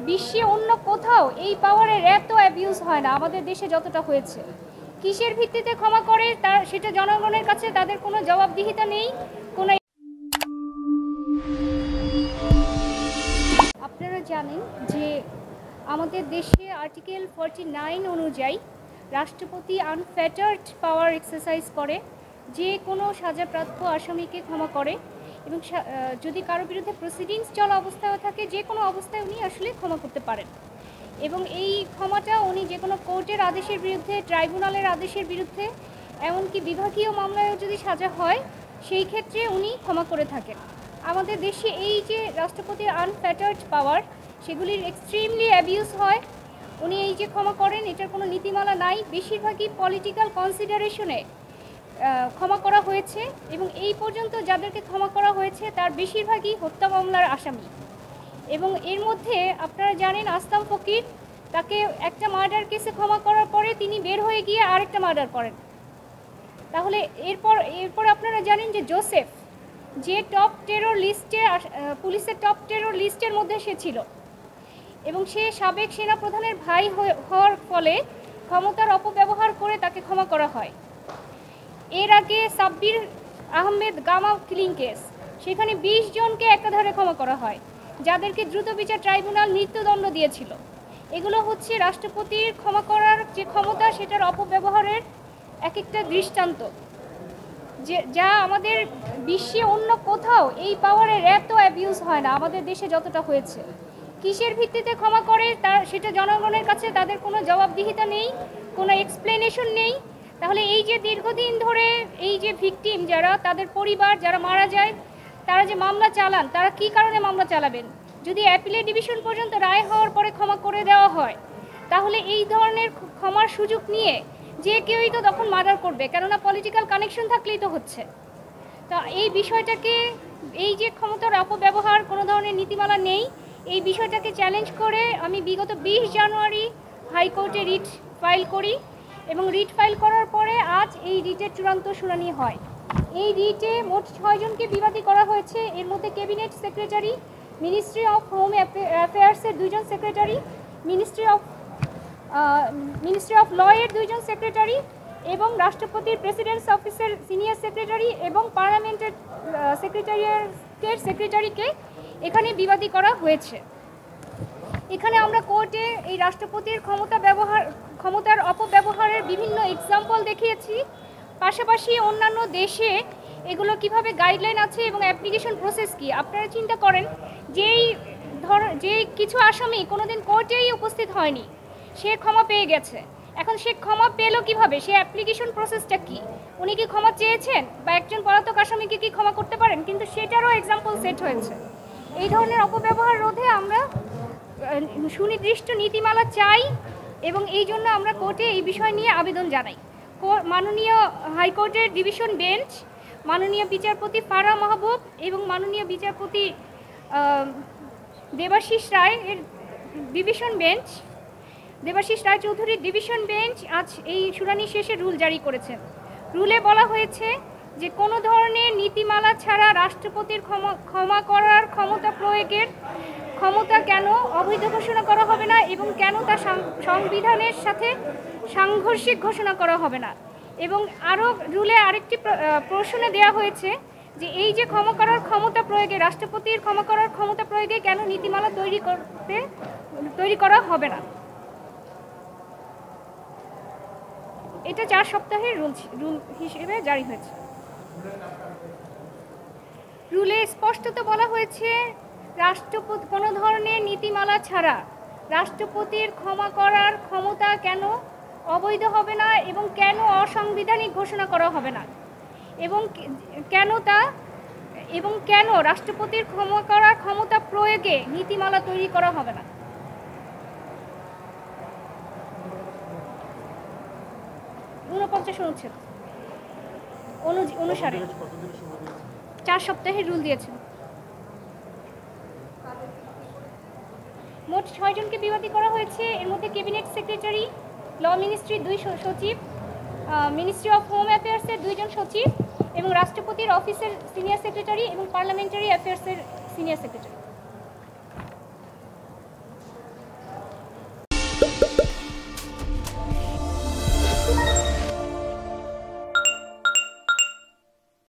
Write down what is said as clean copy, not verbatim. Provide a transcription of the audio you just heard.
বিশ্বে অন্য কোথাও এই পাওয়ারের এত অ্যাবিউজ হয় না আমাদের দেশে যতটা হয়েছে। কিসের ভিত্তিতে ক্ষমা করে তার সেটা জনগণের কাছে তাদের কোনো জবাবদিহিতা নেই, কোনো। আপনারা জানেন যে আমাদের দেশে আর্টিকেল 49 অনুযায়ী রাষ্ট্রপতি আনফেটার্ড পাওয়ার এক্সারসাইজ করে, যে কোনো সাজাপ্রাপ্ত আসামিকে ক্ষমা করে এবং যদি কারো বিরুদ্ধে প্রসিডিংস চলা অবস্থায় থাকে যে কোনো অবস্থায় উনি আসলে ক্ষমা করতে পারেন। এবং এই ক্ষমাটা উনি যে কোনো কোর্টের আদেশের বিরুদ্ধে, ট্রাইব্যুনালের আদেশের বিরুদ্ধে, এমনকি বিভাগীয় মামলায়ও যদি সাজা হয় সেই ক্ষেত্রে উনি ক্ষমা করে থাকেন। আমাদের দেশে এই যে রাষ্ট্রপতির আনফেটার্ড পাওয়ার, সেগুলির এক্সট্রিমলি অ্যাবিউজ হয়। উনি এই যে ক্ষমা করেন এটার কোনো নীতিমালা নাই, বেশিরভাগই পলিটিক্যাল কনসিডারেশনে ক্ষমা করা হয়েছে এবং এই পর্যন্ত যাদেরকে ক্ষমা করা হয়েছে তার বেশিরভাগই হত্যা মামলার আসামি। এবং এর মধ্যে আপনারা জানেন আসলাম ফকির, তাকে একটা মার্ডার কেসে ক্ষমা করার পরে তিনি বের হয়ে গিয়ে আরেকটা মার্ডার করেন। তাহলে এরপর আপনারা জানেন যে জোসেফ, যে টপ টেরর লিস্টে, পুলিশের টপ টেরর লিস্টের মধ্যে সে ছিল এবং সে সাবেক সেনাপ্রধানের ভাই হওয়ার ফলে ক্ষমতার অপব্যবহার করে তাকে ক্ষমা করা হয়। এর আগে সাব্বির আহমেদ গামা কিলিং কেস, সেখানে 20 জনকে একাধারে ক্ষমা করা হয়, যাদেরকে দ্রুত বিচার ট্রাইব্যুনাল মৃত্যুদণ্ড দিয়েছিল। এগুলো হচ্ছে রাষ্ট্রপতির ক্ষমা করার যে ক্ষমতা সেটার অপব্যবহারের এক একটা দৃষ্টান্ত, যা আমাদের বিশ্বে অন্য কোথাও এই পাওয়ারের এত অ্যাবিউজ হয় না আমাদের দেশে যতটা হয়েছে। কিসের ভিত্তিতে ক্ষমা করে সেটা জনগণের কাছে তাদের কোনো জবাবদিহিতা নেই, কোনো এক্সপ্লেনেশন নেই। তাহলে এই যে দীর্ঘদিন ধরে এই যে ভিকটিম যারা, তাদের পরিবার যারা মারা যায়, তারা যে মামলা চালান, তারা কি কারণে মামলা চালাবেন? যদি অ্যাপিলেট ডিভিশন পর্যন্ত রায় হওয়ার পরে ক্ষমা করে দেওয়া হয়, তাহলে এই ধরনের ক্ষমার সুযোগ নিয়ে যে কেউই তো তখন মার্ডার করবে, কেননা পলিটিক্যাল কানেকশন থাকলেই তো হচ্ছে। তা এই বিষয়টাকে, এই যে ক্ষমতার অপব্যবহার, কোনো ধরনের নীতিমালা নেই, এই বিষয়টাকে চ্যালেঞ্জ করে আমি বিগত 20 জানুয়ারি হাইকোর্টে রিট ফাইল করি এবং রিট ফাইল করার পরে আজ এই রিটের চূড়ান্ত শুনানি হয়। এই রিটে মোট 6 জনকে বিবাদী করা হয়েছে। এর মধ্যে cabinet secretary, ministry of home অ্যাফেয়ার্সের 2 জন সেক্রেটারি, মিনিস্ট্রি অফ ল এর 2 জন সেক্রেটারি এবং রাষ্ট্রপতির প্রেসিডেন্টস অফিসের সিনিয়র সেক্রেটারি এবং পার্লামেন্টের সেক্রেটারিয়েটের সেক্রেটারিকে এখানে বিবাদী করা হয়েছে। এখানে আমরা কোর্টে এই রাষ্ট্রপতির ক্ষমতার অপব্যবহারের বিভিন্ন এক্সাম্পল দেখিয়েছি, পাশাপাশি অন্যান্য দেশে এগুলো কিভাবে গাইডলাইন আছে এবং অ্যাপ্লিকেশন প্রসেস কি। আপনারা চিন্তা করেন যে কিছু আসামি কোনোদিন কোর্টেই উপস্থিত হয়নি, সে ক্ষমা পেয়ে গেছে। এখন সে ক্ষমা পেল কিভাবে? সে অ্যাপ্লিকেশন প্রসেসটা কি? উনি কি ক্ষমা চেয়েছেন বা একজন পলাতক আসামিকে কি ক্ষমা করতে পারেন? কিন্তু সেটারও এক্সাম্পল সেট হয়েছে। এই ধরনের অপব্যবহার রোধে আমরা সুনির্দিষ্ট নীতিমালা চাই এবং এই জন্য আমরা কোর্টে এই বিষয় নিয়ে আবেদন জানাই। মাননীয় হাইকোর্টের ডিভিশন বেঞ্চ, মাননীয় বিচারপতি ফারাহ মাহবুব এবং মাননীয় বিচারপতি দেবাশিস রায় এর ডিভিশন বেঞ্চ, দেবাশিস রায়চৌধুরীর ডিভিশন বেঞ্চ আজ এই শুনানি শেষে রুল জারি করেছেন। রুলে বলা হয়েছে যে কোনো ধরনের নীতিমালা ছাড়া রাষ্ট্রপতির ক্ষমা করার ক্ষমতা প্রয়োগের ক্ষমতা কেন অবৈধ ঘোষণা করা হবে না এবং কেন তা সংবিধানের সাথে সাংঘর্ষিক ঘোষণা করা হবে না। এবং আরও রুলে আরেকটি প্রশ্নে দেওয়া হয়েছে যে এই যে ক্ষমা করার ক্ষমতা প্রয়োগে, রাষ্ট্রপতির ক্ষমা করার ক্ষমতা প্রয়োগে কেন নীতিমালা তৈরি করা হবে না। এটা 4 সপ্তাহের রুল হিসেবে জারি হয়েছে। রুলে স্পষ্টত বলা হয়েছে রাষ্ট্রপতি কোনো ধরনের নীতিমালা ছাড়া রাষ্ট্রপতির ক্ষমা করার ক্ষমতা কেন অবৈধ হবে না এবং কেন অসাংবিধানিক ঘোষণা করা হবে না এবং কেন রাষ্ট্রপতির ক্ষমা করার ক্ষমতা প্রয়োগে নীতিমালা তৈরি করা হবে না। 49 অনুচ্ছেদ অনুসারে 4 সপ্তাহের রুল দিয়েছেন। মোট 6 জনকে বিবাদী করা হয়েছে। এর মধ্যে ক্যাবিনেট সেক্রেটারি, ল মিনিস্ট্রির 2 সচিব, মিনিস্ট্রি অফ হোম অ্যাফেয়ার্সের 2 জন সচিব এবং রাষ্ট্রপতির অফিসের সিনিয়র সেক্রেটারি এবং পার্লামেন্টারি অ্যাফেয়ার্সের সিনিয়র সেক্রেটারি।